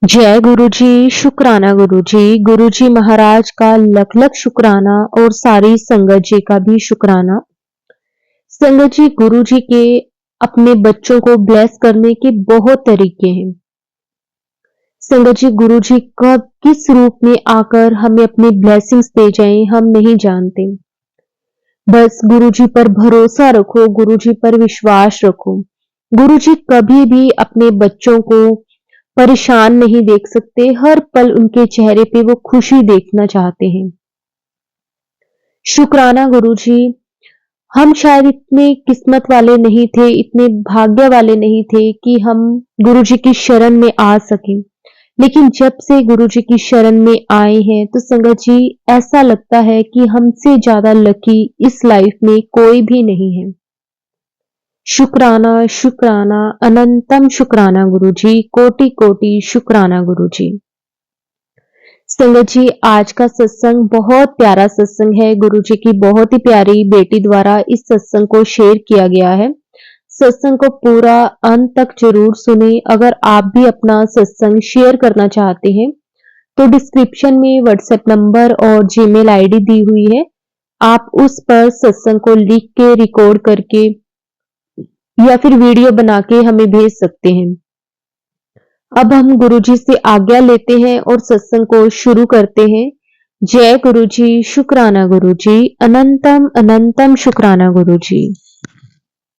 जय गुरु जी, शुक्राना गुरु जी। गुरु जी महाराज का लख लख शुक्राना और सारी संगत जी का भी शुक्राना। संगत जी, गुरु जी के अपने बच्चों को ब्लेस करने के बहुत तरीके हैं। संगत जी, गुरु जी कब किस रूप में आकर हमें अपनी ब्लेसिंग्स दे जाएं हम नहीं जानते। बस गुरु जी पर भरोसा रखो, गुरु जी पर विश्वास रखो। गुरु जी कभी भी अपने बच्चों को परेशान नहीं देख सकते, हर पल उनके चेहरे पे वो खुशी देखना चाहते हैं। शुक्राना गुरु जी, हम शायद इतने किस्मत वाले नहीं थे, इतने भाग्य वाले नहीं थे कि हम गुरु जी की शरण में आ सकें। लेकिन जब से गुरु जी की शरण में आए हैं तो संगत जी ऐसा लगता है कि हमसे ज्यादा लकी इस लाइफ में कोई भी नहीं है। शुक्राना शुक्राना अनंतम शुक्राना गुरु जी, कोटि कोटि शुक्राना गुरु जी। संगत जी, आज का सत्संग बहुत प्यारा सत्संग है। गुरु जी की बहुत ही प्यारी बेटी द्वारा इस सत्संग को शेयर किया गया है। सत्संग को पूरा अंत तक जरूर सुने। अगर आप भी अपना सत्संग शेयर करना चाहते हैं तो डिस्क्रिप्शन में व्हाट्सएप नंबर और जीमेल आईडी दी हुई है। आप उस पर सत्संग को लिख के रिकॉर्ड करके या फिर वीडियो बना के हमें भेज सकते हैं। अब हम गुरुजी से आज्ञा लेते हैं और सत्संग को शुरू करते हैं। जय गुरुजी, शुक्राना गुरुजी, अनंतम अनंतम शुक्राना गुरुजी।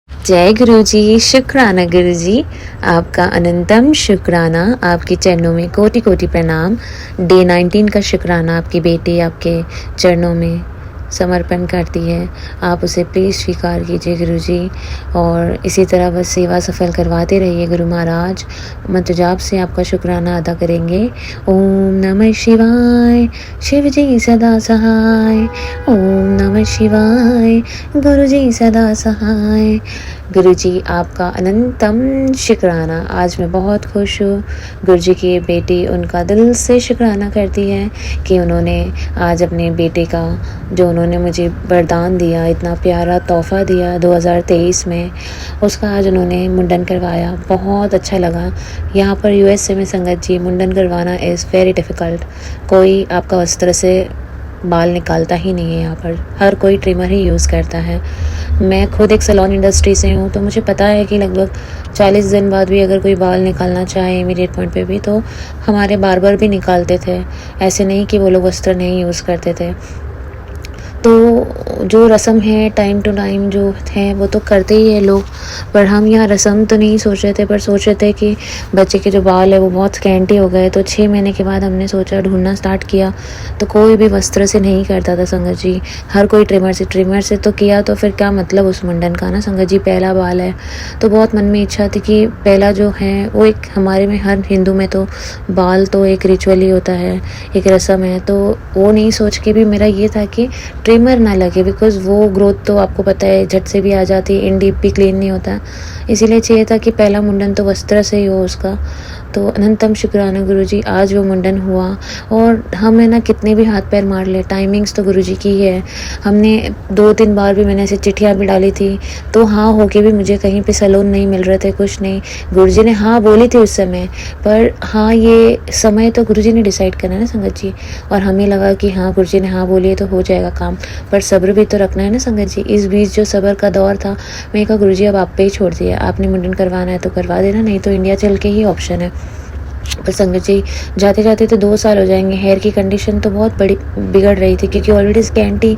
जय गुरु जी, शुक्राना गुरु जी, आपका अनंतम शुक्राना, आपके चरणों में कोटि कोटि प्रणाम। डे 19 का शुक्राना आपकी बेटी आपके चरणों में समर्पण करती है। आप उसे प्लीज़ स्वीकार कीजिए गुरु जी, और इसी तरह बस सेवा सफल करवाते रहिए गुरु महाराज। मंत्र जाप से आपका शुक्राना अदा करेंगे। ओम नमः शिवाय, शिव जी सदा सहाय। ओम नमः शिवाय, गुरु जी सदा सहाय। गुरु जी आपका अनंतम शुक्राना। आज मैं बहुत खुश हूँ। गुरु जी की बेटी उनका दिल से शुक्राना करती है कि उन्होंने आज अपने बेटे का, जो उन्होंने मुझे वरदान दिया, इतना प्यारा तोहफ़ा दिया 2023 में, उसका आज उन्होंने मुंडन करवाया। बहुत अच्छा लगा। यहाँ पर यूएसए में संगत जी मुंडन करवाना इज़ वेरी डिफ़िकल्ट। कोई आपका वस्त्र से बाल निकालता ही नहीं है। यहाँ पर हर कोई ट्रिमर ही यूज़ करता है। मैं खुद एक सैलून इंडस्ट्री से हूँ, तो मुझे पता है कि लगभग 40 दिन बाद भी अगर कोई बाल निकालना चाहे इमीडिएट पॉइंट पे भी, तो हमारे बार्बर भी निकालते थे। ऐसे नहीं कि वो लोग वस्त्र नहीं यूज़ करते थे। तो जो रस्म है टाइम टू टाइम जो है वो तो करते ही है लोग, पर हम यहाँ रस्म तो नहीं सोच रहे थे, पर सोच रहे थे कि बच्चे के जो बाल है वो बहुत स्कैंटी हो गए। तो 6 महीने के बाद हमने सोचा, ढूंढना स्टार्ट किया, तो कोई भी वस्त्र से नहीं करता था संगत जी। हर कोई ट्रिमर से तो किया, तो फिर क्या मतलब उस मुंडन का ना संगत जी। पहला बाल है तो बहुत मन में इच्छा थी कि पहला जो है वो एक हमारे में, हर हिंदू में तो बाल तो एक रिचुअल ही होता है, एक रस्म है। तो वो नहीं सोच के भी मेरा ये था कि ट्रिमर ना लगे, बिकॉज़ वो ग्रोथ तो आपको पता है झट से भी आ जाती है, इन डीप भी क्लीन नहीं होता। इसीलिए चाहिए था कि पहला मुंडन तो वस्त्र से ही हो उसका। तो अनंतम शुक्राना गुरुजी, आज वो मुंडन हुआ। और हमें ना कितने भी हाथ पैर मार ले, टाइमिंग्स तो गुरुजी की है। हमने 2-3 बार भी मैंने ऐसे चिट्ठियाँ भी डाली थी, तो हाँ होके भी मुझे कहीं पे सैलून नहीं मिल रहे थे, कुछ नहीं। गुरुजी ने हाँ बोली थी उस समय, पर हाँ ये समय तो गुरुजी ने डिसाइड करना है ना संगत जी। और हमें लगा कि हाँ गुरुजी ने हाँ बोली है तो हो जाएगा काम, पर सब्र भी तो रखना है ना संगत जी। इस बीच जो सब्र का दौर था, मैं कहा गुरुजी अब आप पे ही छोड़ दिया, आपने मुंडन करवाना है तो करवा देना, नहीं तो इंडिया चल के ही ऑप्शन है। पर संगत जी जाते जाते तो 2 साल हो जाएंगे। हेयर की कंडीशन तो बहुत बड़ी बिगड़ रही थी, क्योंकि ऑलरेडी स्कैंटी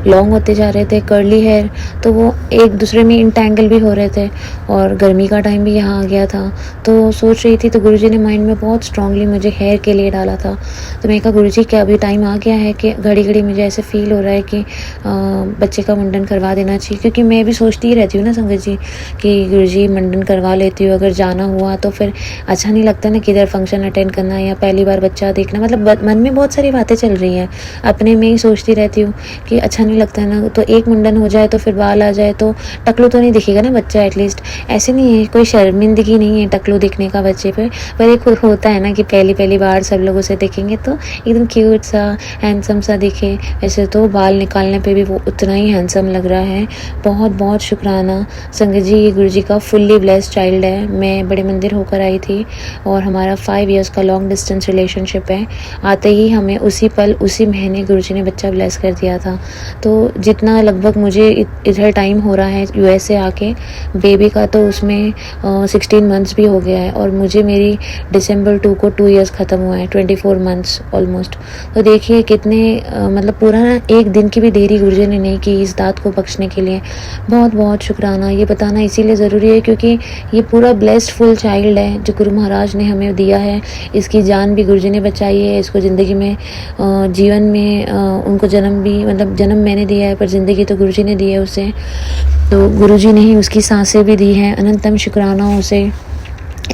लॉन्ग होते जा रहे थे, कर्ली हेयर, तो वो एक दूसरे में इंटैंगल भी हो रहे थे। और गर्मी का टाइम भी यहाँ आ गया था, तो सोच रही थी, तो गुरुजी ने माइंड में बहुत स्ट्रांगली मुझे हेयर के लिए डाला था। तो मैं कहा गुरुजी क्या अभी टाइम आ गया है कि घड़ी घड़ी मुझे ऐसे फील हो रहा है कि बच्चे का मुंडन करवा देना चाहिए। क्योंकि मैं भी सोचती ही रहती हूँ ना संगत जी कि गुरुजी मुंडन करवा लेती हूँ, अगर जाना हुआ तो फिर अच्छा नहीं लगता ना किधर फंक्शन अटेंड करना या पहली बार बच्चा देखना। मतलब मन में बहुत सारी बातें चल रही हैं, अपने में ही सोचती रहती हूँ कि अच्छा नहीं लगता है ना। तो एक मुंडन हो जाए तो फिर बाल आ जाए तो टकलू तो नहीं दिखेगा ना बच्चा, एटलीस्ट। ऐसे नहीं है, कोई शर्मिंदगी नहीं है टकलू दिखने का बच्चे पर एक होता है ना कि पहली बार सब लोग उसे देखेंगे तो एकदम क्यूट सा हैंडसम सा दिखे। वैसे तो बाल निकालने पे भी वो उतना ही हैंडसम लग रहा है। बहुत बहुत शुक्राना संगत जी, ये गुरु जी का फुल्ली ब्लेस्ड चाइल्ड है। मैं बड़े मंदिर होकर आई थी और हमारा 5 5 इयर्स का लॉन्ग डिस्टेंस रिलेशनशिप है। आते ही हमें उसी पल उसी महीने गुरुजी ने बच्चा ब्लेस कर दिया था। तो जितना लगभग मुझे इधर टाइम हो रहा है यूएस से आके, बेबी का तो उसमें 16 मंथ्स भी हो गया है और मुझे मेरी दिसंबर 2 को 2 इयर्स ख़त्म हुआ है, 24 मंथ्स ऑलमोस्ट। तो देखिए कितने मतलब पूरा ना एक दिन की भी देरी गुरुजी ने नहीं की इस दात को बख्शने के लिए। बहुत बहुत शुक्राना। ये बताना इसीलिए ज़रूरी है क्योंकि ये पूरा ब्लेस्ड फुल चाइल्ड है जो गुरु महाराज ने हमें दिया है। इसकी जान भी गुरुजी ने बचाई है, इसको ज़िंदगी में जीवन में उनको जन्म भी मतलब जन्म मैंने दिया है पर ज़िंदगी तो गुरुजी ने दी है उसे। तो गुरुजी ने ही उसकी सांसें भी दी हैं। अनंतम शुक्राना उसे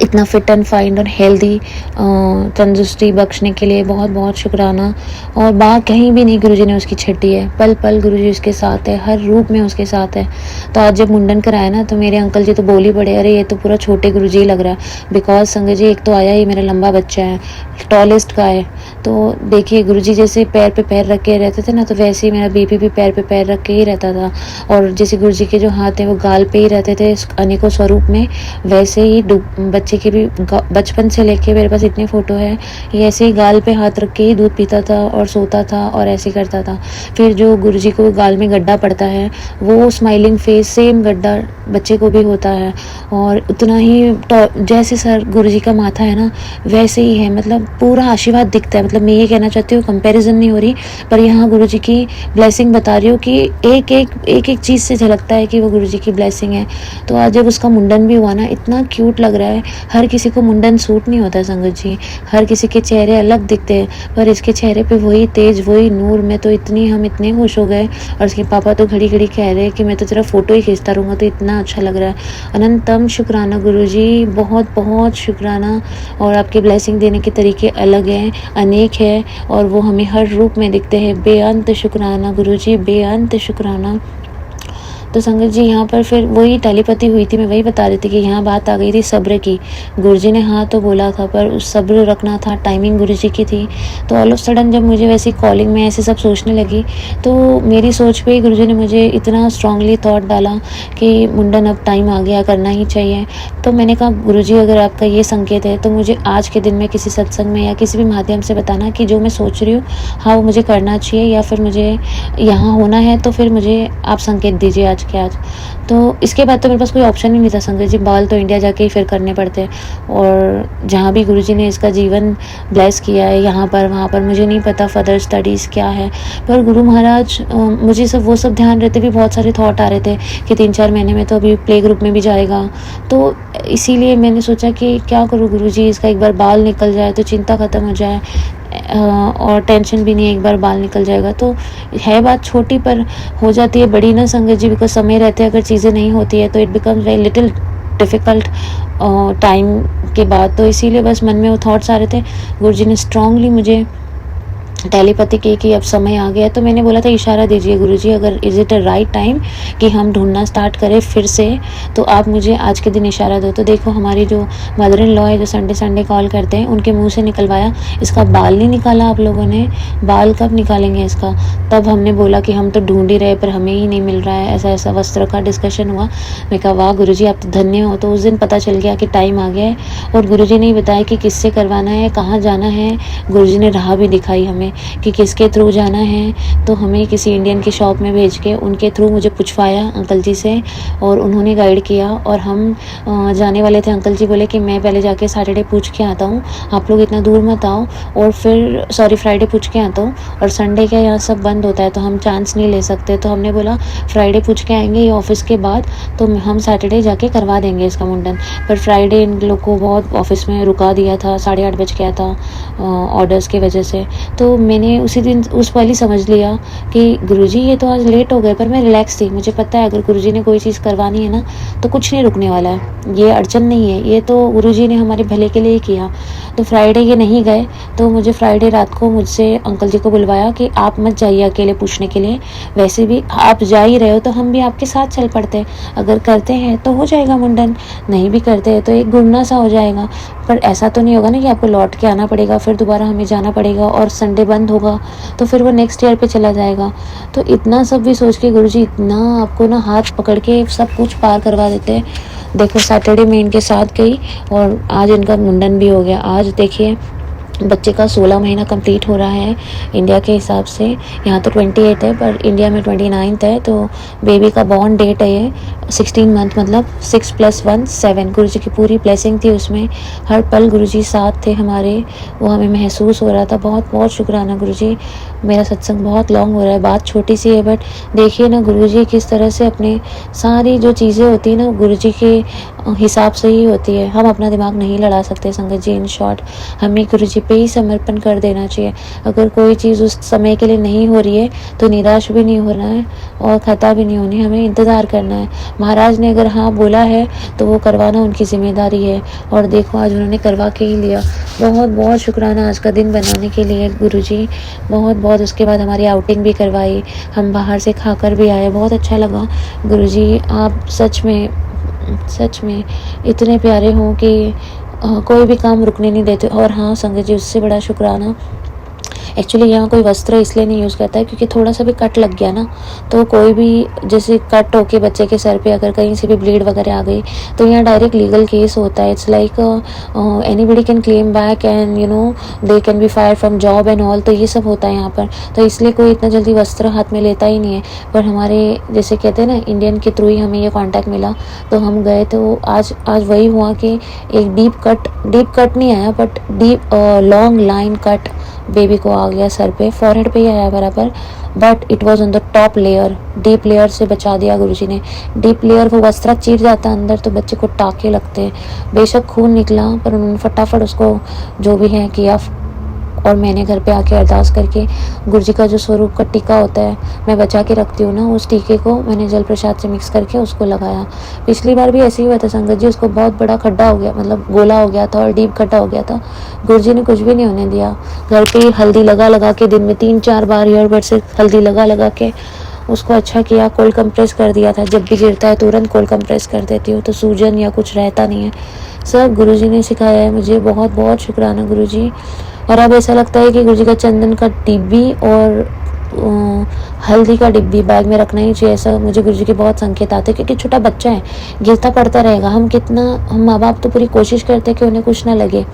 इतना फिट एंड फाइन और हेल्दी तंदुरुस्ती बख्शने के लिए। बहुत बहुत शुक्राना। और बात कहीं भी नहीं गुरुजी ने उसकी छटी है, पल पल गुरुजी उसके साथ है, हर रूप में उसके साथ है। तो आज जब मुंडन कराया ना तो मेरे अंकल जी तो बोल ही पड़े, अरे ये तो पूरा छोटे गुरुजी ही लग रहा है। बिकॉज संगत जी एक तो आया ही मेरा लंबा बच्चा है, टॉलेस्ट का है। तो देखिए गुरुजी जैसे पैर पे पैर रख के रहते थे ना, तो वैसे ही मेरा बेबी भी पैर पे पैर रख के ही रहता था। और जैसे गुरुजी के जो हाथ हैं वो गाल पे ही रहते थे अनेकों स्वरूप में, वैसे ही बच्चे के भी बचपन से लेके मेरे पास इतने फ़ोटो है, ये ऐसे ही गाल पे हाथ रख के ही दूध पीता था और सोता था और ऐसे करता था। फिर जो गुरुजी को गाल में गड्ढा पड़ता है वो स्माइलिंग फेस सेम गड्ढा बच्चे को भी होता है। और उतना ही जैसे सर गुरुजी का माथा है ना वैसे ही है, मतलब पूरा आशीर्वाद दिखता है। मतलब मैं ये कहना चाहती हूँ, कंपैरिजन नहीं हो रही पर यहाँ गुरुजी की ब्लेसिंग बता रही हूँ कि एक एक चीज़ से झलकता है कि वो गुरुजी की ब्लेसिंग है। तो आज जब उसका मुंडन भी हुआ ना, इतना क्यूट लग रहा है। हर किसी को मुंडन सूट नहीं होता संगत जी, हर किसी के चेहरे अलग दिखते हैं, पर इसके चेहरे पे वही तेज वही नूर। मैं तो हम इतने खुश हो गए। और उसके पापा तो घड़ी घड़ी कह रहे हैं कि मैं तो तेरा फ़ोटो ही खींचता रहूँगा, तो इतना अच्छा लग रहा है। अनंतम शुक्राना गुरुजी, बहुत बहुत शुक्राना। और आपके ब्लेसिंग देने के तरीके अलग हैं, अनेक है और वो हमें हर रूप में दिखते हैं। बेअंत शुक्राना गुरुजी, बेअंत शुक्राना। तो संगत जी यहाँ पर फिर वही टेलीपैथी हुई थी, मैं वही बता रही थी कि यहाँ बात आ गई थी सब्र की। गुरुजी ने हाँ तो बोला था पर उस सब्र रखना था, टाइमिंग गुरुजी की थी। तो ऑल ऑफ सडन जब मुझे वैसी कॉलिंग में ऐसे सब सोचने लगी तो मेरी सोच पे ही गुरुजी ने मुझे इतना स्ट्रांगली थॉट डाला कि मुंडन अब टाइम आ गया, करना ही चाहिए। तो मैंने कहा गुरुजी अगर आपका ये संकेत है तो मुझे आज के दिन में किसी सत्संग में या किसी भी माध्यम से बताना कि जो मैं सोच रही हूँ हाँ वो मुझे करना चाहिए या फिर मुझे यहाँ होना है, तो फिर मुझे आप संकेत दीजिए आज के आज। तो इसके बाद तो मेरे पास कोई ऑप्शन ही नहीं था संगत जी, बाल तो इंडिया जाके ही फिर करने पड़ते। और जहाँ भी गुरुजी ने इसका जीवन ब्लेस किया है, यहाँ पर वहाँ पर मुझे नहीं पता फर्दर स्टडीज़ क्या है, पर गुरु महाराज मुझे सब वो सब ध्यान रहते भी बहुत सारे थॉट आ रहे थे कि 3-4 महीने में तो अभी प्ले ग्रुप में भी जाएगा। तो इसीलिए मैंने सोचा कि क्या करूँ गुरुजी, इसका एक बार बाल निकल जाए तो चिंता ख़त्म हो जाए और टेंशन भी नहीं, एक बार बाल निकल जाएगा। तो है बात छोटी पर हो जाती है बड़ी ना संगत जी, बिकॉज समय रहते अगर चीज़ें नहीं होती है तो it becomes very little difficult time के बाद। तो इसीलिए बस मन में वो थॉट्स आ रहे थे। गुरुजी ने स्ट्रांगली मुझे टेलीपैथी की कि अब समय आ गया। तो मैंने बोला था इशारा दीजिए गुरुजी, अगर is it a right time कि हम ढूंढना स्टार्ट करें फिर से, तो आप मुझे आज के दिन इशारा दो। तो देखो हमारी जो मदर इन लॉ है जो संडे कॉल करते हैं, उनके मुंह से निकलवाया, इसका बाल नहीं निकाला आप लोगों ने, बाल कब निकालेंगे इसका। तब हमने बोला कि हम तो ढूंढ ही रहे पर हमें ही नहीं मिल रहा है, ऐसा ऐसा वस्त्र का डिस्कशन हुआ। मैं कहा वाह गुरुजी आप तो धन्य हो। तो उस दिन पता चल गया कि टाइम आ गया है और गुरुजी ने बताया कि किससे करवाना है, कहाँ जाना है। गुरुजी ने राह भी दिखाई हमें कि किसके थ्रू जाना है। तो हमें किसी इंडियन की शॉप में भेज के उनके थ्रू मुझे पूछवाया अंकल जी से और उन्होंने गाइड किया। और हम जाने वाले थे, अंकल जी बोले कि मैं पहले जाके सैटरडे पूछ के आता हूँ, आप लोग इतना दूर मत आओ, और फिर फ्राइडे पूछ के आता हूँ, और संडे का यहाँ सब बंद होता है तो हम चांस नहीं ले सकते। तो हमने बोला फ्राइडे पूछ के आएंगे ये ऑफिस के बाद, तो हम सैटरडे जाके करवा देंगे इसका मुंडन। पर फ्राइडे इन लोग को बहुत ऑफिस में रुका दिया था, 8:30 बज गया था ऑर्डर्स की वजह से। तो मैंने उसी दिन उस पल ही समझ लिया कि गुरुजी ये तो आज लेट हो गए, पर मैं रिलैक्स थी। मुझे पता है अगर गुरुजी ने कोई चीज़ करवानी है ना तो कुछ नहीं रुकने वाला है, ये अड़चन नहीं है, ये तो गुरुजी ने हमारे भले के लिए ही किया। तो फ्राइडे ये नहीं गए तो मुझे फ्राइडे रात को मुझसे अंकल जी को बुलवाया कि आप मत जाइए अकेले पूछने के लिए, वैसे भी आप जा ही रहे हो तो हम भी आपके साथ चल पड़ते, अगर करते हैं तो हो जाएगा मुंडन, नहीं भी करते हैं तो एक गुमना सा हो जाएगा। पर ऐसा तो नहीं होगा ना कि आपको लौट के आना पड़ेगा, फिर दोबारा हमें जाना पड़ेगा और संडे बंद होगा तो फिर वो नेक्स्ट ईयर पे चला जाएगा। तो इतना सब भी सोच के गुरुजी इतना आपको ना हाथ पकड़ के सब कुछ पार करवा देते हैं। देखो सैटरडे में इनके साथ गई और आज इनका मुंडन भी हो गया। आज देखिए बच्चे का 16 महीना कंप्लीट हो रहा है इंडिया के हिसाब से। यहाँ तो 28 है पर इंडिया में 29 है। तो बेबी का बॉर्न डेट है ये 16 मंथ, मतलब 6 + 1 7। गुरु जी की पूरी ब्लेसिंग थी उसमें। हर पल गुरु जी साथ थे हमारे, वो हमें महसूस हो रहा था। बहुत बहुत शुक्राना गुरु जी। मेरा सत्संग बहुत लॉन्ग हो रहा है, बात छोटी सी है बट देखिए ना गुरु जी किस तरह से अपने सारी जो चीज़ें होती है ना गुरु जी के हिसाब से ही होती है। हम अपना दिमाग नहीं लड़ा सकते संगत जी। इन शॉर्ट हमें गुरु जी पे ही समर्पण कर देना चाहिए। अगर कोई चीज़ उस समय के लिए नहीं हो रही है तो निराश भी नहीं होना है और खता भी नहीं होनी, हमें इंतज़ार करना है। महाराज ने अगर हाँ बोला है तो वो करवाना उनकी जिम्मेदारी है और देखो आज उन्होंने करवा के ही लिया। बहुत बहुत शुक्राना आज का दिन बनाने के लिए गुरु जी, बहुत बहुत। उसके बाद हमारी आउटिंग भी करवाई, हम बाहर से खाकर भी आए, बहुत अच्छा लगा। गुरु जी आप सच में इतने प्यारे हों कि कोई भी काम रुकने नहीं देते। और हाँ संगत जी उससे बड़ा शुक्राना, एक्चुअली यहाँ कोई वस्त्र इसलिए नहीं यूज़ करता है क्योंकि थोड़ा सा भी कट लग गया ना तो कोई भी जैसे कट होके बच्चे के सर पे अगर कहीं से भी ब्लीड वगैरह आ गई तो यहाँ डायरेक्ट लीगल केस होता है। It's like anybody can claim back and they can be fire from job and all. तो ये सब होता है यहाँ पर, तो इसलिए कोई इतना जल्दी वस्त्र हाथ में लेता ही नहीं है। पर हमारे जैसे कहते हैं ना इंडियन के थ्रू ही हमें ये कॉन्टैक्ट मिला तो हम गए। तो आज वही हुआ कि एक डीप कट नहीं आया but deep long line cut baby को आ गया सर पे, फॉरहेड पे ही आया बराबर, but it was on the top layer. Deep layer से बचा दिया गुरुजी ने। डीप लेयर वो वस्त्र चीर जाता है अंदर तो बच्चे को टाके लगते हैं। बेशक खून निकला पर उन्होंने फटाफट उसको जो भी है किया। और मैंने घर पे आके अरदास करके गुरुजी का जो स्वरूप का टीका होता है मैं बचा के रखती हूँ ना, उस टीके को मैंने जल प्रसाद से मिक्स करके उसको लगाया। पिछली बार भी ऐसे ही हुआ था संगत जी, उसको बहुत बड़ा खड्डा हो गया, मतलब गोला हो गया था और डीप खड्डा हो गया था। गुरुजी ने कुछ भी नहीं होने दिया। घर पे ही हल्दी लगा के दिन में 3-4 बार ईयरबड से हल्दी लगा के उसको अच्छा किया। कोल्ड कंप्रेस कर दिया था, जब भी गिरता है तुरंत कोल्ड कंप्रेस कर देती हूँ तो सूजन या कुछ रहता नहीं है। सब गुरुजी ने सिखाया है मुझे, बहुत बहुत शुक्राना गुरुजी। और अब ऐसा लगता है कि गुरुजी का चंदन का डिब्बी और हल्दी का डिब्बी बैग में रखना ही चाहिए। ऐसा मुझे गुरुजी के बहुत संकेत आते हैं क्योंकि छोटा बच्चा है, गिरता पड़ता रहेगा। हम माँ बाप तो पूरी कोशिश करते हैं कि उन्हें कुछ ना लगे,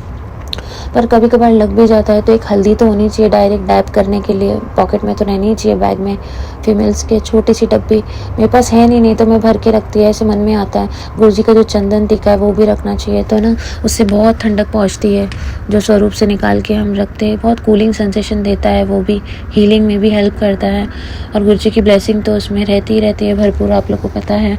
पर कभी कभार लग भी जाता है। तो एक हल्दी तो होनी चाहिए डायरेक्ट डैप करने के लिए, पॉकेट में तो रहनी ही चाहिए बैग में। फीमेल्स के छोटी सी डब्बी मेरे पास है नहीं तो मैं भर के रखती है, ऐसे मन में आता है। गुरुजी का जो चंदन टीका है वो भी रखना चाहिए, तो ना उससे बहुत ठंडक पहुँचती है। जो स्वरूप से निकाल के हम रखते हैं बहुत कूलिंग सेंसेशन देता है, वो भी हीलिंग में भी हेल्प करता है। और गुरुजी की ब्लेसिंग तो उसमें रहती ही रहती है भरपूर, आप लोग को पता है।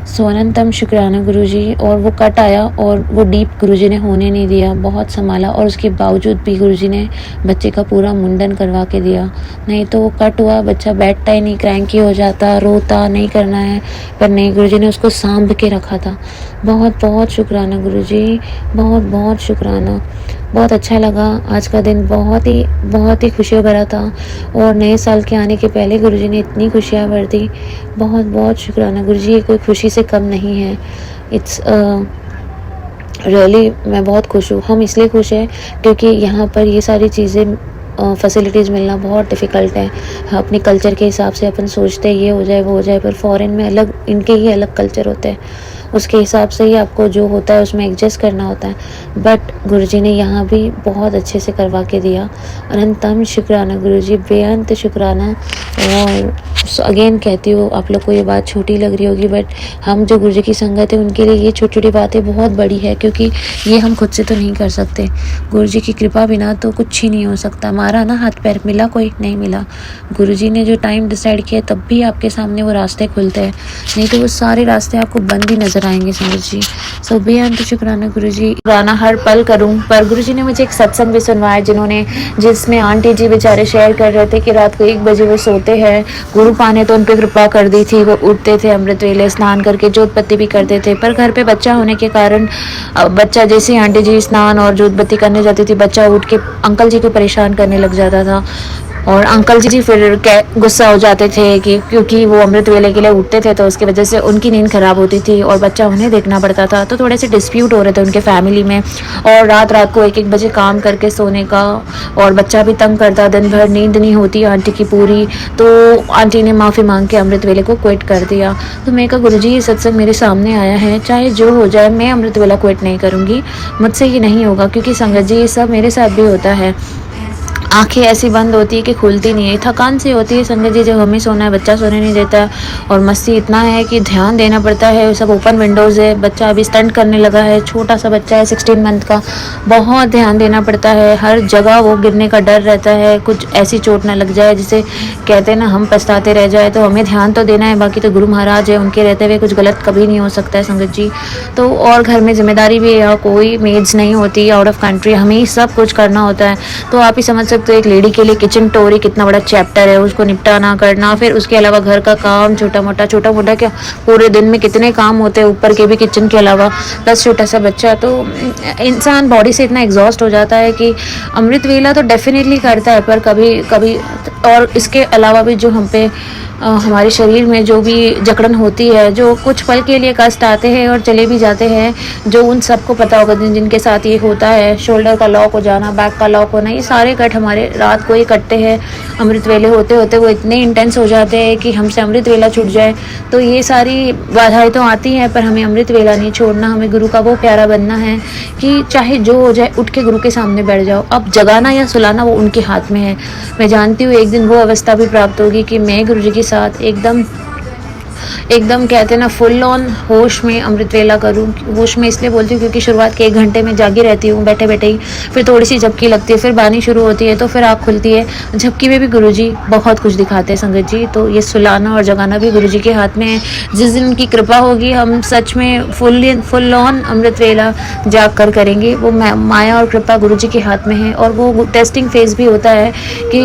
सो अनंतम शुक्राना गुरुजी। और वो कट आया और वो डीप गुरुजी ने होने नहीं दिया, बहुत संभाला। और उसके बावजूद भी गुरुजी ने बच्चे का पूरा मुंडन करवा के दिया। नहीं तो वो कट हुआ, बच्चा बैठता ही नहीं, क्रैंकी हो जाता, रोता, नहीं करना है। पर नहीं, गुरुजी ने उसको सांभ के रखा था। बहुत बहुत शुक्राना गुरुजी, बहुत बहुत शुक्राना। बहुत अच्छा लगा आज का दिन, बहुत ही खुशियों भरा था। और नए साल के आने के पहले गुरुजी ने इतनी खुशियाँ भर दी। बहुत बहुत शुक्राना गुरुजी, ये कोई खुशी से कम नहीं है। इट्स रियली मैं बहुत खुश हूँ। हम इसलिए खुश हैं क्योंकि यहाँ पर ये सारी चीज़ें फैसिलिटीज़ मिलना बहुत डिफ़िकल्ट है। अपने कल्चर के हिसाब से अपन सोचते हैं ये हो जाए वो हो जाए, पर फॉरेन में अलग, इनके ही अलग कल्चर होते हैं, उसके हिसाब से ही आपको जो होता है उसमें एडजस्ट करना होता है। बट गुरुजी ने यहाँ भी बहुत अच्छे से करवा के दिया। अनंतम शुक्राना गुरुजी, बेअंत शुक्राना। और अगेन कहती हूँ, आप लोग को ये बात छोटी लग रही होगी बट हम जो गुरुजी की संगत है उनके लिए ये छोटी छोटी बातें बहुत बड़ी है, क्योंकि ये हम खुद से तो नहीं कर सकते। गुरुजी की कृपा बिना तो कुछ ही नहीं हो सकता। हमारा ना हाथ पैर मिला, कोई नहीं मिला। गुरुजी ने जो टाइम डिसाइड किया तब भी आपके सामने वो रास्ते खुलते हैं, नहीं तो वो सारे रास्ते आपको बंद ही नजर आएंगे संगत जी। सो बेअंत शुक्राना गुरुजी, शुक्राना हर पल करूं। पर गुरुजी ने मुझे एक सत्संग भी सुनवाया जिसमें आंटी जी बेचारे शेयर कर रहे थे कि रात को 1 बजे वो सोते हैं। गुरु पाने तो उन पर कृपा कर दी थी, वो उठते थे अमृत वेले, स्नान करके जोत बत्ती भी करते थे। पर घर पे बच्चा होने के कारण बच्चा जैसे आंटी जी स्नान और जोत बत्ती करने जाती थी, बच्चा उठ के अंकल जी को परेशान करने लग जाता था। और अंकल जी फिर गुस्सा हो जाते थे कि क्योंकि वो अमृत वेले के लिए उठते थे तो उसकी वजह से उनकी नींद खराब होती थी और बच्चा उन्हें देखना पड़ता था, तो थोड़े से डिस्प्यूट हो रहे थे उनके फैमिली में। और रात रात को 1-1 बजे काम करके सोने का, और बच्चा भी तंग करता, दिन भर नींद नहीं होती आंटी की पूरी। तो आंटी ने माफ़ी मांग के अमृत वेले को क्विट कर दिया। तो मैं कहा गुरुजी ये सत्संग मेरे सामने आया है, चाहे जो हो जाए मैं अमृत वेला क्विट नहीं करूँगी, मुझसे ये नहीं होगा, क्योंकि संगत जी ये सब मेरे साथ भी होता है। आंखें ऐसी बंद होती है कि खुलती नहीं है, थकान सी होती है संगत जी, जब हमें सोना है बच्चा सोने नहीं देता है, और मस्ती इतना है कि ध्यान देना पड़ता है। सब ओपन विंडोज़ है, बच्चा अभी स्टंट करने लगा है, छोटा सा बच्चा है 16 मंथ का, बहुत ध्यान देना पड़ता है। हर जगह वो गिरने का डर रहता है, कुछ ऐसी चोट ना लग जाए जिसे कहते हैं ना हम पछताते रह जाए। तो हमें ध्यान तो देना है, बाकी तो गुरु महाराज है, उनके रहते हुए कुछ गलत कभी नहीं हो सकता है संगत जी। तो और घर में जिम्मेदारी भी है, कोई मेड्स नहीं होती, आउट ऑफ कंट्री हमें ही सब कुछ करना होता है। तो आप ही समझ सकते हो एक लेडी के लिए किचन टोरी कितना बड़ा चैप्टर है, उसको निपटाना करना, फिर उसके अलावा घर का काम छोटा मोटा क्या पूरे दिन में कितने काम होते हैं ऊपर के भी किचन के अलावा, प्लस छोटा सा बच्चा। तो इंसान बॉडी से इतना एग्जॉस्ट हो जाता है कि अमृत वेला तो डेफिनेटली करता है, पर कभी कभी और इसके अलावा भी जो हम पे हमारे शरीर में जो भी जकड़न होती है, जो कुछ पल के लिए कष्ट आते हैं और चले भी जाते हैं, जो उन सबको पता होगा जिनके साथ ये होता है, शोल्डर का लॉक हो जाना, बैक का लॉक होना, ये सारे कट हमारे रात को ही कटते हैं। अमृत वेले होते होते वो इतने इंटेंस हो जाते हैं कि हमसे अमृत वेला छूट जाए। तो ये सारी बाधाएं तो आती हैं, पर हमें अमृत वेला नहीं छोड़ना, हमें गुरु का वो प्यारा बनना है कि चाहे जो हो जाए उठ के गुरु के सामने बैठ जाओ। अब जगाना या सुलाना वो उनके हाथ में है। मैं जानती हूँ एक दिन वो अवस्था भी प्राप्त होगी कि मैं गुरु जी के साथ एकदम कहते हैं ना फुल ऑन होश में अमृत वेला करूँ। होश में इसलिए बोलती हूँ क्योंकि शुरुआत के 1 घंटे में जागी रहती हूँ बैठे बैठे ही, फिर थोड़ी सी झपकी लगती है, फिर बानी शुरू होती है, तो फिर आँख खुलती है। झपकी में भी गुरुजी बहुत कुछ दिखाते हैं संगत जी। तो ये सुलाना और जगाना भी गुरुजी के हाथ में है। जिस दिन उनकी कृपा होगी हम सच में फुल ऑन अमृत वेला जाग कर करेंगे। वो माया और कृपा गुरुजी के हाथ में है। और वो टेस्टिंग फेज भी होता है कि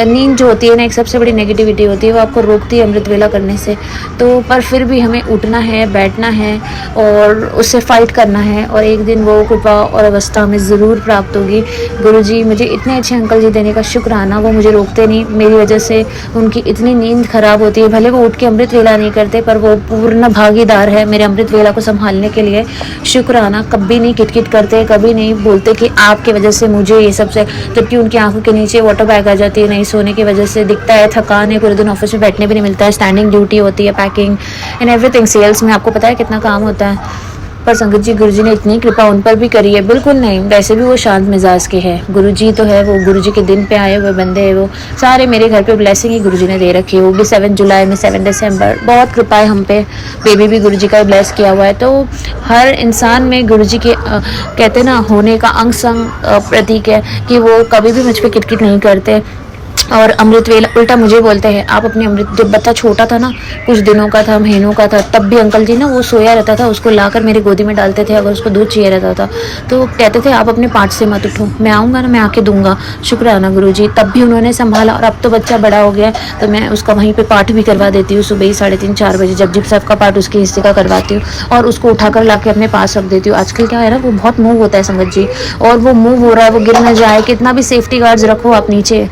नींद जो होती है ना, एक सबसे बड़ी नेगेटिविटी होती है, वो आपको रोकती है अमृत वेला करने से। तो पर फिर भी हमें उठना है, बैठना है और उससे फाइट करना है, और एक दिन वो कृपा और अवस्था हमें ज़रूर प्राप्त होगी। गुरुजी मुझे इतने अच्छे अंकल जी देने का शुक्राना, वो मुझे रोकते नहीं, मेरी वजह से उनकी इतनी नींद खराब होती है। भले वो उठ के अमृत वेला नहीं करते, पर वो पूर्ण भागीदार है मेरे अमृत वेला को संभालने के लिए। शुक्राना, कभी नहीं किटकिट करते, कभी नहीं बोलते कि आपकी वजह से मुझे ये सबसे, जबकि उनकी आंखों के नीचे वाटर बैग आ जाती है, नहीं सोने की वजह से दिखता है, थकान है, पूरे दिन ऑफिस में बैठने भी नहीं मिलता है, स्टैंडिंग ड्यूटी होती है, पैकिंग एंड एवरीथिंग, सेल्स में आपको पता है कितना काम होता है। पर संगत जी गुरुजी ने इतनी कृपा उन पर भी करी है, बिल्कुल नहीं, वैसे भी वो शांत मिजाज के हैं। गुरुजी तो है, वो गुरुजी के दिन पे आए हुए बंदे हैं, वो सारे मेरे घर पे ब्लेसिंग ही गुरुजी ने दे रखी है। वो भी 7 जुलाई में 7 दिसंबर, बहुत कृपा है हम पे। बेबी भी गुरुजी का ब्लेस किया हुआ है। तो हर इंसान में गुरुजी के कहते हैं ना होने का अंग संग प्रतीक है कि वो कभी भी मुझ पर किटकिट नहीं करते। और अमृत वेला उल्टा मुझे बोलते हैं आप अपने अमृत, जब बच्चा छोटा था ना, कुछ दिनों का था, महीनों का था, तब भी अंकल जी ना वो सोया रहता था, उसको लाकर मेरी गोदी में डालते थे, अगर उसको दूध चाहिए रहता था तो कहते थे आप अपने पाठ से मत उठो, मैं आऊँगा ना मैं आके दूंगा। शुक्राना गुरुजी, तब भी उन्होंने संभाला। और अब तो बच्चा बड़ा हो गया तो मैं उसका वहीं पे पाठ भी करवा देती हूँ, सुबह ही 3:30-4 बजे जगजीत साहब का पाठ उसके हिस्से का करवाती हूँ, और उसको उठाकर ला के अपने पास रख देती हूँ। आजकल क्या है ना, वो बहुत मूव होता है संगत जी, और वो मूव हो रहा है, वो गिर न जाए, कितना भी सेफ्टी गार्ड्स रखो आप नीचे,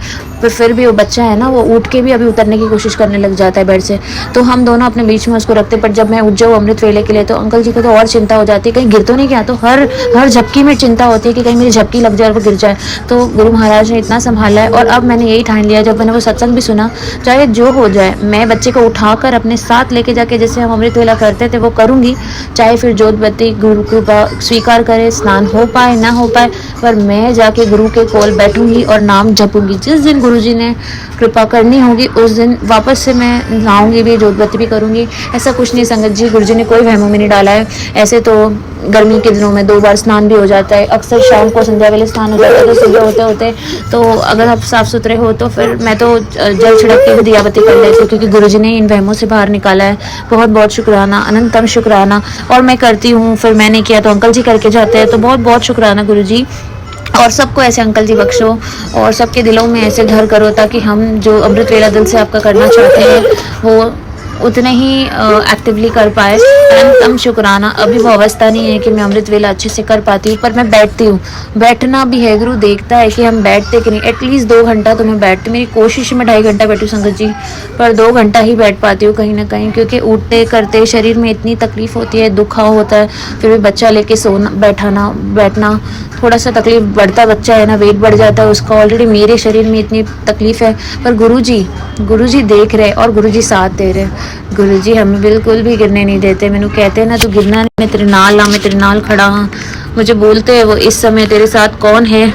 फिर भी वो बच्चा है ना, वो उठ के भी अभी उतरने की कोशिश करने लग जाता है बेड से। तो हम दोनों अपने बीच में उसको रखते, पर जब मैं उठ जाऊँ अमृत वेले के लिए तो अंकल जी को तो और चिंता हो जाती है, कहीं गिर तो नहीं गया। तो हर झपकी में चिंता होती है कि कहीं मेरी झपकी लग जाए और वो गिर जाए। तो गुरु महाराज ने इतना संभाला है। और अब मैंने यही ठान लिया, जब मैंने वो सत्संग भी सुना, चाहे जो हो जाए मैं बच्चे को उठाकर अपने साथ लेके जाके जैसे हम अमृत वेला करते थे वो करूँगी, चाहे फिर जोत बत्ती गुरु कृपा स्वीकार करे, स्नान हो पाए ना हो पाए, पर मैं जाके गुरु के कोल बैठूंगी और नाम जपूंगी। जिस दिन गुरुजी ने कृपा करनी होगी उस दिन वापस से मैं नहाऊंगी भी, जोत बत्ती भी करूंगी। ऐसा कुछ नहीं संगत जी, गुरुजी ने कोई वहमों में नहीं डाला है। ऐसे तो गर्मी के दिनों में 2 बार स्नान भी हो जाता है, अक्सर शाम को संध्या वेले स्नान हो जाता है, तो सुबह होते होते तो अगर आप साफ सुथरे हो तो फिर मैं तो जल छिड़क के भी दिया बत्ती कर लेती हूँ, क्योंकि गुरुजी ने इन वहमों से बाहर निकाला है। बहुत बहुत शुक्राना, अनंतम शुक्राना। और मैं करती हूँ, फिर मैंने किया तो अंकल जी करके जाते हैं, तो बहुत बहुत शुक्राना गुरुजी। और सबको ऐसे अंकल जी बख्शो और सबके दिलों में ऐसे घर करो, ताकि हम जो अमृत वेला दिल से आपका करना चाहते हैं वो उतने ही एक्टिवली कर पाए। अनंतम शुक्राना। अभी वो अवस्था नहीं है कि मैं अमृत वेला अच्छे से कर पाती हूँ, पर मैं बैठती हूँ। बैठना भी है, गुरु देखता है कि हम बैठते कि नहीं। एटलीस्ट 2 घंटा तो मैं बैठती, मेरी कोशिश है मैं 2.5 घंटा बैठूँ संगत जी, पर 2 घंटा ही बैठ पाती हूँ कहीं ना कहीं, क्योंकि उठते करते शरीर में इतनी तकलीफ होती है, दुखाव होता है, फिर भी बच्चा लेके सोना बैठना थोड़ा सा तकलीफ बढ़ता, बच्चा है ना, वेट बढ़ जाता है उसका, ऑलरेडी मेरे शरीर में इतनी तकलीफ है। पर गुरुजी देख रहे और गुरुजी साथ दे रहे। गुरुजी हमें बिल्कुल भी गिरने नहीं देते। मैंने कहते हैं ना, तू गिरना नहीं, मैं तेरे नाल हाँ, मैं तेरे नाल खड़ा हाँ। मुझे बोलते हैं वो, इस समय तेरे साथ कौन है।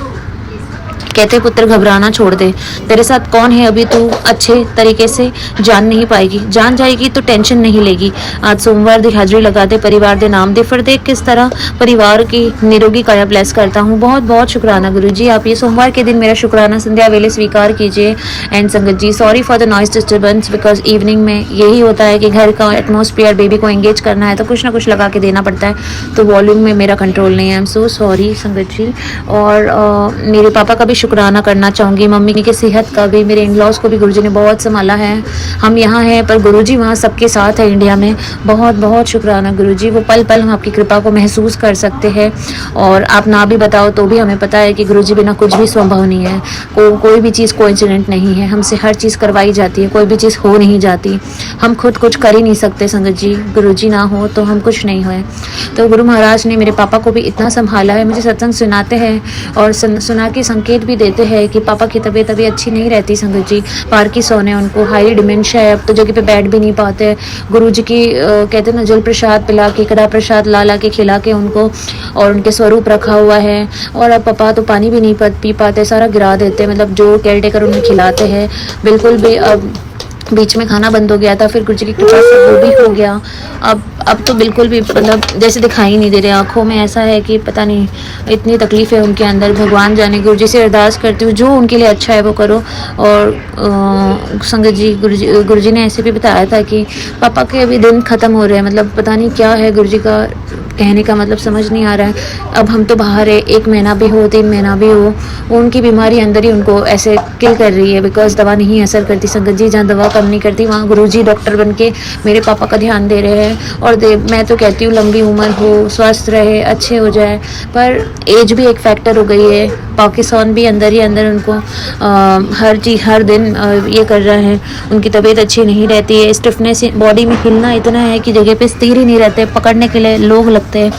कहते पुत्र घबराना छोड़ दे, तेरे साथ कौन है अभी तू अच्छे तरीके से जान नहीं पाएगी, जान जाएगी तो टेंशन नहीं लेगी। आज सोमवार दी हाजिरी लगा दे, परिवार दे नाम दे, फिर देख किस तरह परिवार की निरोगी काया ब्लेस करता हूँ। बहुत बहुत शुक्राना गुरुजी, आप ये सोमवार के दिन मेरा शुक्राना संध्या वेले स्वीकार कीजिए। And Sangat ji, sorry for the noise disturbance, because evening में यही होता है कि घर का एटमोसफियर, बेबी को एंगेज करना है तो कुछ ना कुछ लगा के देना पड़ता है, तो वॉल्यूम में मेरा कंट्रोल नहीं है। आई एम सो सॉरी संगत जी। और मेरे पापा का भी शुक्राना करना चाहूँगी, मम्मी की सेहत का भी, मेरे इन लॉज को भी गुरुजी ने बहुत संभाला है। हम यहाँ हैं पर गुरुजी वहाँ सबके साथ है इंडिया में। बहुत बहुत शुक्राना गुरुजी, वो पल पल हम आपकी कृपा को महसूस कर सकते हैं। और आप ना भी बताओ तो भी हमें पता है कि गुरुजी बिना कुछ भी संभव नहीं है। कोई भी चीज़ कोइंसिडेंट नहीं है, हमसे हर चीज़ करवाई जाती है, कोई भी चीज़ हो नहीं जाती। हम खुद कुछ कर ही नहीं सकते संगत जी, गुरुजी ना हो तो हम कुछ नहीं हुए। तो गुरु महाराज ने मेरे पापा को भी इतना संभाला है, मुझे सत्संग सुनाते हैं और सुना के संकेत भी देते हैं कि पापा की तबीयत अभी अच्छी नहीं रहती संगत जी, पार्किंसन है उनको, हाई डिमेंशिया है, अब तो जगह पे बैठ भी नहीं पाते। गुरु जी की कहते हैं ना, जल प्रसाद पिला के, कड़ा प्रसाद ला के खिला के उनको, और उनके स्वरूप रखा हुआ है। और अब पापा तो पानी भी नहीं पी पाते, सारा गिरा देते, मतलब जो केयर टेकर उन्हें खिलाते हैं बिल्कुल भी। अब बीच में खाना बंद हो गया था, फिर गुरुजी की कृपा से वो भी हो गया। अब तो बिल्कुल भी मतलब जैसे दिखाई नहीं दे रहे, आंखों में ऐसा है कि पता नहीं इतनी तकलीफ है उनके अंदर। भगवान जाने, गुरुजी से अरदास करती हूँ जो उनके लिए अच्छा है वो करो। और संगत जी, गुरुजी ने ऐसे भी बताया था कि पापा के अभी दिन ख़त्म हो रहे हैं, मतलब पता नहीं क्या है गुरुजी का कहने का मतलब समझ नहीं आ रहा है। अब हम तो बाहर है, 1 महीना भी हो, 3 महीना भी हो, उनकी बीमारी अंदर ही उनको ऐसे किल कर रही है, बिकॉज दवा नहीं असर करती संगत जी। जहाँ दवा कम नहीं करती वहाँ गुरुजी डॉक्टर बन के मेरे पापा का ध्यान दे रहे हैं। और मैं तो कहती हूँ लंबी उम्र हो, स्वस्थ रहे, अच्छे हो जाए, पर एज भी एक फैक्टर हो गई है। पाकिस्तान भी अंदर ही अंदर उनको हर चीज़ हर दिन ये कर रहा है, उनकी तबीयत अच्छी नहीं रहती है। स्टिफनेस बॉडी में, हिलना इतना है कि जगह पे स्थिर ही नहीं रहते, पकड़ने के लिए लोग लगते हैं,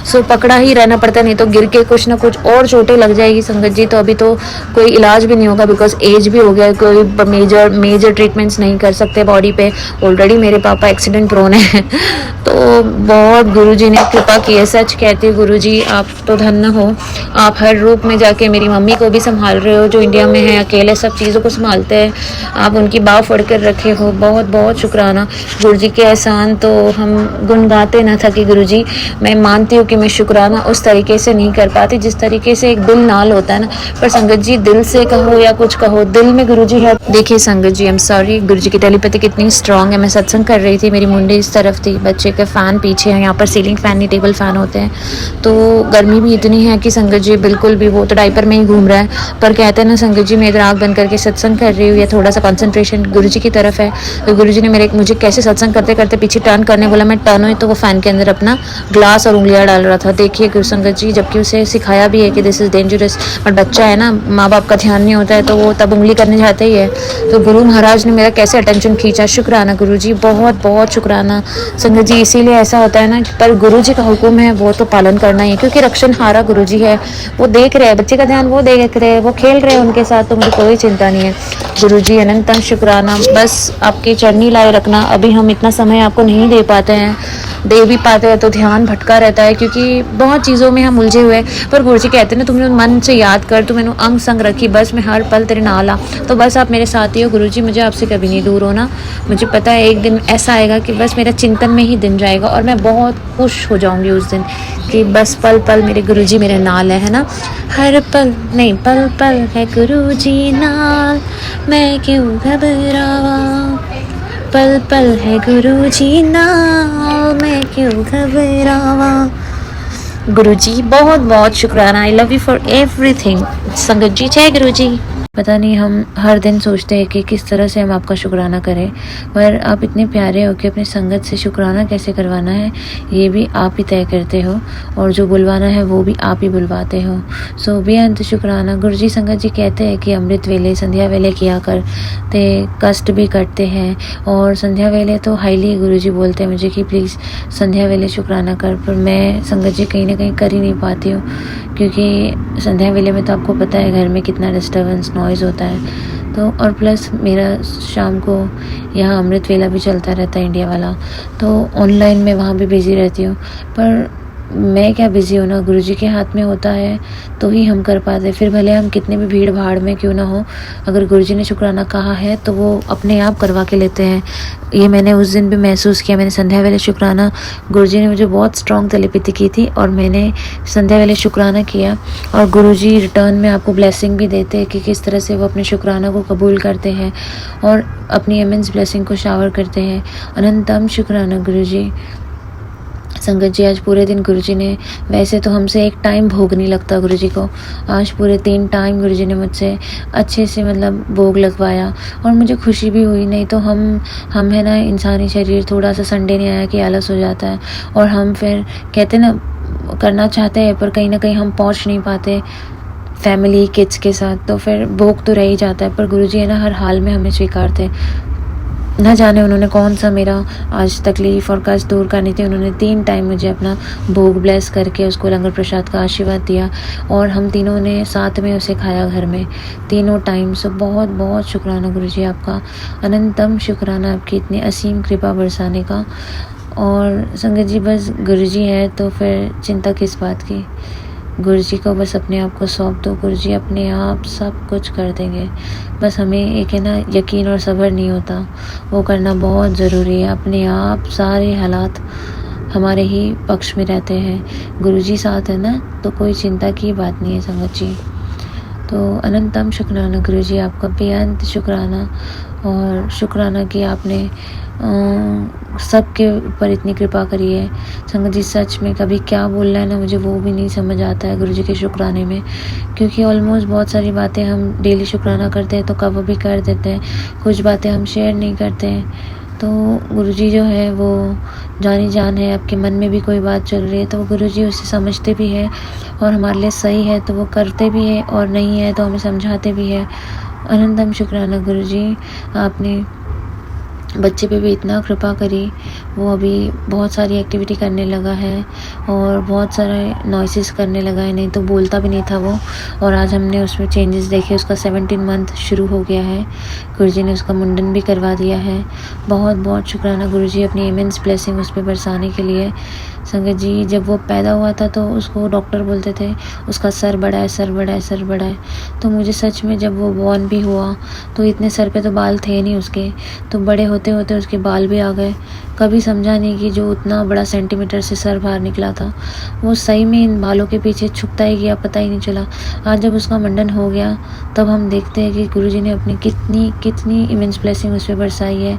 सो पकड़ा ही रहना पड़ता है, नहीं तो गिर के कुछ ना कुछ और चोटें लग जाएगी संगत जी। तो अभी तो कोई इलाज भी नहीं होगा, बिकॉज एज भी हो गया, कोई मेजर ट्रीटमेंट्स नहीं कर सकते बॉडी पे। ऑलरेडी मेरे पापा एक्सीडेंट प्रोन है तो बहुत गुरुजी ने कृपा की है, सच कहती हूँ गुरुजी आप तो धन्य हो। आप हर रूप में जाके मेरी मम्मी को भी संभाल रहे हो, जो इंडिया में है, अकेले सब चीज़ों को संभालते हैं, आप उनकी बाह फड़ कर रखे हो। बहुत बहुत शुक्राना गुरुजी के एहसान तो हम गुनगाते ना थके गुरुजी। मैं मानती हूँ कि मैं शुक्राना उस तरीके से नहीं कर पाती जिस तरीके से एक दिल नाल होता है ना, पर संगत जी दिल से कहो या कुछ कहो, दिल में गुरुजी है। देखिए संगत जी, आई एम सॉरी, गुरुजी की टेलीपैथी कितनी स्ट्रांग है। मैं सत्संग कर रही थी, मेरी मुंडी इस तरफ थी, बच्चे के फ़ैन पीछे हैं, यहाँ पर सीलिंग फ़ैन नहीं टेबल फ़ैन होते हैं, तो गर्मी भी इतनी है कि संगत जी बिल्कुल भी, वो तो डायपर में ही घूम रहा है, पर कहते हैं ना संगत जी मैं इधर आँख बंद करके सत्संग कर रही हूँ या थोड़ा सा कॉन्सेंट्रेशन गुरुजी की तरफ है, तो गुरुजी ने मुझे कैसे सत्संग करते करते पीछे टर्न करने बोला, मैं टर्न हुई तो वो फ़ैन के अंदर अपना ग्लास और उंगलियाँ डाल रहा था। देखिए गुरु संगत जी, जबकि उसे सिखाया भी है कि दिस इज़ डेंजरस, बट बच्चा है ना, माँ बाप का ध्यान नहीं होता है तो वो तब उंगली करने जाते ही है। तो गुरु महाराज ने मेरा कैसे अटेंशन खींचा, शुक्राना गुरु जी, बहुत बहुत शुक्राना संगत जी। इसीलिए ऐसा होता है ना, पर गुरु जी का हुक्म है वो तो पालन करना ही है, क्योंकि रक्षणहारा गुरु जी है, वो देख रहे हैं बच्चे का ध्यान, वो देख रहे हैं, वो खेल रहे हैं उनके साथ, तो मुझे कोई चिंता नहीं है गुरु जी। अनंतम शुक्राना, बस आपकी चरनी लाए रखना। अभी हम इतना समय आपको नहीं दे पाते हैं, दे भी पाते हैं तो ध्यान भटका रहता है, क्योंकि बहुत चीज़ों में हम उलझे हुए हैं। पर गुरु जी कहते हैं ना, तुमने मन से याद कर, तू मैंने अंग संग रखी, बस मैं हर पल तेरे नाल आ, तो बस आप मेरे साथ ही हो गुरु जी, मुझे आपसे कभी नहीं दूर होना। मुझे पता है एक दिन ऐसा आएगा कि बस मेरा चिंतन में ही दिन जाएगा और मैं बहुत खुश हो जाऊंगी उस दिन कि बस पल पल मेरे गुरु जी मेरे नाल है ना, हर पल नहीं, पल पल है गुरु जी नाल, मैं क्यों घबरावा, पल पल है गुरु जी नाल, मैं क्यों घबरावा। गुरु जी बहुत बहुत शुक्राना, I love you for everything संगत जी, जय गुरु जी। पता नहीं हम हर दिन सोचते हैं कि किस तरह से हम आपका शुक्राना करें, पर आप इतने प्यारे हो कि अपनी संगत से शुक्राना कैसे करवाना है ये भी आप ही तय करते हो, और जो बुलवाना है वो भी आप ही बुलवाते हो। सो बेअंत शुक्राना। गुरु जी संगत जी कहते हैं कि अमृत वेले संध्या वेले किया करते, कष्ट भी करते हैं, और संध्या वेले तो हाईली गुरु जी बोलते हैं मुझे कि प्लीज़ संध्या वेले शुक्राना कर, पर मैं संगत जी कहीं ना कहीं कर ही नहीं पाती हूँ, क्योंकि संध्या वेले में तो आपको पता है घर में कितना डिस्टर्बेंस नॉइज़ होता है। तो और प्लस मेरा शाम को यहाँ अमृत वेला भी चलता रहता है इंडिया वाला, तो ऑनलाइन मैं वहाँ भी बिज़ी रहती हूँ। पर मैं क्या बिज़ी हूँ ना, गुरुजी के हाथ में होता है तो ही हम कर पाते। फिर भले हम कितने भी भीड़ भाड़ में क्यों ना हो, अगर गुरुजी ने शुक्राना कहा है तो वो अपने आप करवा के लेते हैं। ये मैंने उस दिन भी महसूस किया। मैंने संध्या वेले शुक्राना, गुरुजी ने मुझे बहुत स्ट्रॉन्ग टेलीपैथी की थी और मैंने संध्या वेले शुक्राना किया, और गुरुजी रिटर्न में आपको ब्लेसिंग भी देते हैं कि किस तरह से वो अपने शुक्राना को कबूल करते हैं और अपनी इमेंस ब्लेसिंग को शावर करते हैं। अनंतम शुक्राना गुरुजी। संगत जी आज पूरे दिन गुरुजी ने, वैसे तो हमसे एक टाइम भोग नहीं लगता गुरुजी को, आज पूरे 3 टाइम गुरुजी ने मुझसे अच्छे से मतलब भोग लगवाया, और मुझे खुशी भी हुई। नहीं तो हम है ना, इंसानी शरीर थोड़ा सा संडे नहीं आया कि आलस हो जाता है, और हम फिर कहते ना करना चाहते हैं पर कहीं ना कहीं हम पहुंच नहीं पाते फैमिली किड्स के साथ, तो फिर भोग तो रह ही जाता है। पर गुरुजी है ना हर हाल में हमें स्वीकारते। न जाने उन्होंने कौन सा मेरा आज तकलीफ़ और कष्ट दूर करनी थी, उन्होंने 3 टाइम मुझे अपना भोग ब्लेस करके उसको लंगर प्रसाद का आशीर्वाद दिया, और हम तीनों ने साथ में उसे खाया घर में 3 टाइम। सो बहुत बहुत शुक्राना गुरुजी आपका, अनंतम शुक्राना आपकी इतनी असीम कृपा बरसाने का। और संगत जी बस गुरुजी है तो फिर चिंता किस बात की। गुरुजी को बस अपने आप को सौंप दो, गुरुजी अपने आप सब कुछ कर देंगे। बस हमें एक है ना यकीन और सब्र नहीं होता, वो करना बहुत ज़रूरी है। अपने आप सारे हालात हमारे ही पक्ष में रहते हैं, गुरुजी साथ है ना, तो कोई चिंता की बात नहीं है संगत जी। तो अनंतम शुक्राना गुरुजी आपका, बेअंत शुक्राना, और शुक्राना कि आपने सबके ऊपर इतनी कृपा करी है। संगत जी सच में कभी क्या बोलना है ना, मुझे वो भी नहीं समझ आता है गुरुजी के शुक्राने में, क्योंकि ऑलमोस्ट बहुत सारी बातें हम डेली शुक्राना करते हैं तो कवर भी कर देते हैं, कुछ बातें हम शेयर नहीं करते हैं। तो गुरुजी जो है वो जानी जान है, आपके मन में भी कोई बात चल रही है तो गुरुजी उसे समझते भी है, और हमारे लिए सही है तो वो करते भी है, और नहीं है तो हमें समझाते भी है। अनंतम शुक्राना गुरुजी, आपने बच्चे पे भी इतना कृपा करी, वो अभी बहुत सारी एक्टिविटी करने लगा है और बहुत सारे नॉइसेस करने लगा है, नहीं तो बोलता भी नहीं था वो, और आज हमने उसमें चेंजेस देखे। उसका 17 मंथ शुरू हो गया है, गुरुजी ने उसका मुंडन भी करवा दिया है। बहुत बहुत शुक्राना गुरुजी अपनी इमेंस ब्लेसिंग उस पर बरसाने के लिए। संगत जी जब वो पैदा हुआ था तो उसको डॉक्टर बोलते थे उसका सर बड़ा है, सर बड़ा है, सर बड़ा है। तो मुझे सच में जब वो बॉर्न भी हुआ तो इतने सर पे तो बाल थे नहीं उसके, तो बड़े होते होते उसके बाल भी आ गए। कभी समझा नहीं कि जो उतना बड़ा सेंटीमीटर से सर बाहर निकला था वो सही में इन बालों के पीछे छुपता ही गया, पता ही नहीं चला। आज जब उसका मुंडन हो गया तब हम देखते हैं कि गुरुजी ने अपनी कितनी इमेंस ब्लेसिंग उस पर बरसाई है,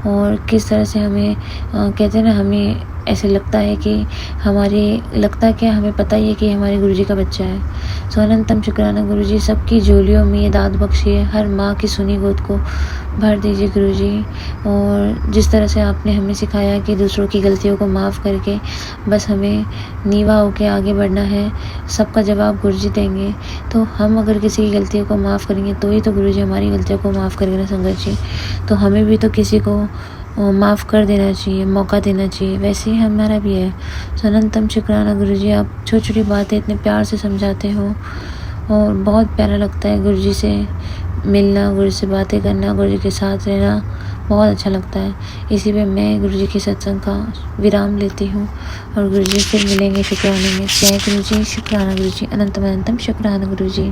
और किस तरह से हमें कहते हैं ना, हमें ऐसे लगता है कि हमें पता ही है कि हमारे गुरुजी का बच्चा है। सो अनंतम शुक्राना गुरुजी, सबकी झोलियों में ये दाद बख्शिए, हर माँ की सुनी गोद को भर दीजिए गुरुजी। और जिस तरह से आपने हमें सिखाया कि दूसरों की गलतियों को माफ़ करके बस हमें नीवा होके आगे बढ़ना है, सबका जवाब गुरुजी देंगे। तो हम अगर किसी की गलतियों को माफ़ करेंगे तो ही तो गुरुजी हमारी गलतियों को माफ़ करेंगे ना संगत जी। तो हमें भी तो किसी को माफ़ कर देना चाहिए, मौका देना चाहिए, वैसे ही हमारा भी है। सो अनंतम शुक्राना गुरुजी, आप छोटी छोटी बातें इतने प्यार से समझाते हो, और बहुत प्यारा लगता है गुरुजी से मिलना, गुरुजी से बातें करना, गुरुजी के साथ रहना, बहुत अच्छा लगता है। इसी पे मैं गुरुजी के सत्संग का विराम लेती हूँ, और गुरुजी फिर मिलेंगे शुक्राने में। जय गुरुजी, शुक्राना गुरुजी, अनंतम अनंतम शुक्राना गुरुजी।